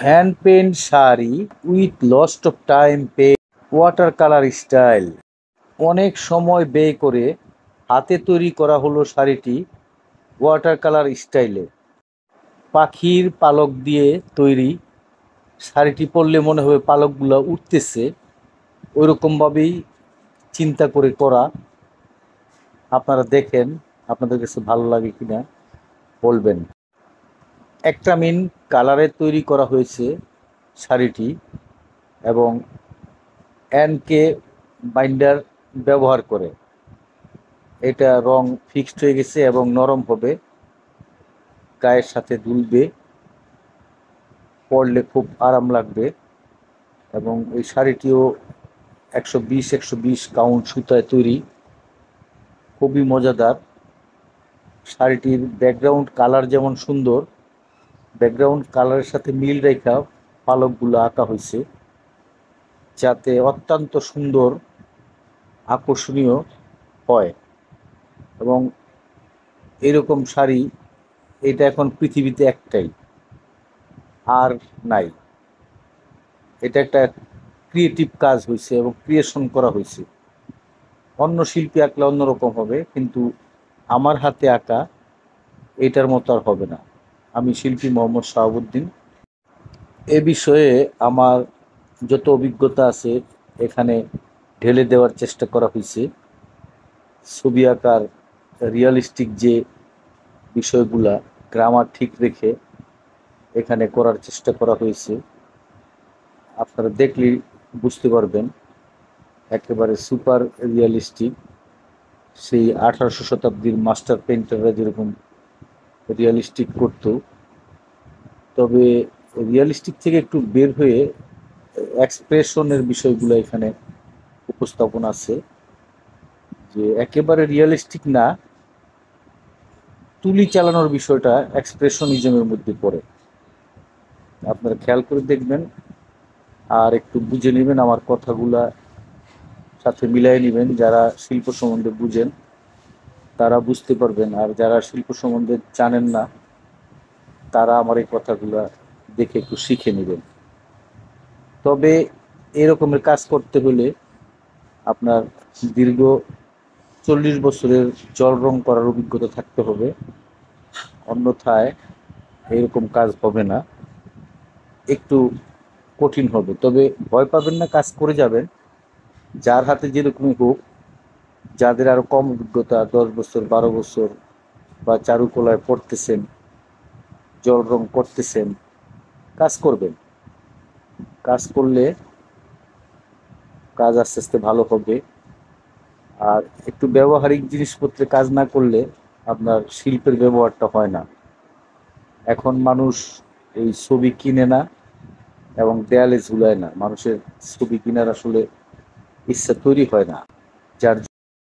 Hand paint sari with lost of time paint water colour style. অনেক সময় ব্যয় করে হাতে তৈরি করা হলো শাড়িটি ওয়াটার কালার স্টাইলে। পাখির পালক দিয়ে তৈরি শাড়িটি পরলে মনে হবে পালকগুলো উঠতেছে, ওইরকমভাবেই চিন্তা করে করা। আপনারা দেখেন, আপনাদের কাছে ভালো লাগে কিনা বলবেন। একটা মিন কালারে তৈরি করা হয়েছে শাড়িটি এবং এনকে বাইন্ডার ব্যবহার করে। এটা রং ফিক্সড হয়ে গেছে এবং নরম হবে, গায়ের সাথে দুলবে, পরলে খুব আরাম লাগবে। এবং এই শাড়িটিও 120 কাউন্ট সুতায় তৈরি, খুবই মজাদার। শাড়িটির ব্যাকগ্রাউন্ড কালার যেমন সুন্দর, ব্যাকগ্রাউন্ড কালারের সাথে মিল রেখা পালকগুলো আঁকা হয়েছে, যাতে অত্যন্ত সুন্দর আকর্ষণীয় হয়। এবং এরকম শাড়ি এটা এখন পৃথিবীতে একটাই, আর নাই। এটা একটা ক্রিয়েটিভ কাজ হয়েছে এবং ক্রিয়েশন করা হয়েছে। অন্য শিল্পী আঁকলে অন্যরকম হবে, কিন্তু আমার হাতে আঁকা এটার মতো আর হবে না। আমি শিল্পী মোহাম্মদ শাহাবুদ্দিন। এ বিষয়ে আমার যত অভিজ্ঞতা আছে এখানে ঢেলে দেওয়ার চেষ্টা করা হয়েছে। ছবি আঁকার রিয়ালিস্টিক যে বিষয়গুলা, গ্রামার ঠিক রেখে এখানে করার চেষ্টা করা হয়েছে। আপনারা দেখলেই বুঝতে পারবেন, একেবারে সুপার রিয়ালিস্টিক। সেই 1800 শতাব্দীর মাস্টার পেইন্টাররা যেরকম রিয়ালিস্টিক করত, তবে রিয়ালিস্টিক থেকে একটু বের হয়ে এক্সপ্রেশনের বিষয়গুলো এখানে উপস্থাপন আছে, যে একেবারে রিয়ালিস্টিক না, তুলি চালানোর বিষয়টা এক্সপ্রেশনিজমের মধ্যে পড়ে। আপনারা খেয়াল করে দেখবেন আর একটু বুঝে নেবেন, আমার কথাগুলা সাথে মিলাই নেবেন। যারা শিল্প সম্বন্ধে বুঝেন তারা বুঝতে পারবেন, আর যারা শিল্প সম্বন্ধে জানেন না তারা আমার এই কথাগুলা দেখে একটু শিখে নেবেন। তবে এরকমের কাজ করতে হলে আপনার দীর্ঘ 40 বছরের জল রং করার অভিজ্ঞতা থাকতে হবে, অন্যথায় এরকম কাজ হবে না, একটু কঠিন হবে। তবে ভয় পাবেন না, কাজ করে যাবেন। যার হাতে যেরকমই হোক, যাদের আরো কম অভিজ্ঞতা, 10 বছর 12 বছর, বা চারুকলায় পড়তেছেন, জল রং করতেছেন, কাজ করবেন। কাজ করলে কাজ আস্তে আস্তে ভালো হবে। আর একটু ব্যবহারিক জিনিসপত্রে কাজ না করলে আপনার শিল্পের ব্যবহারটা হয় না। এখন মানুষ এই ছবি কিনে না এবং দেয়ালে ঝুলায় না, মানুষের ছবি কেনার আসলে ইচ্ছা তৈরি হয় না, যার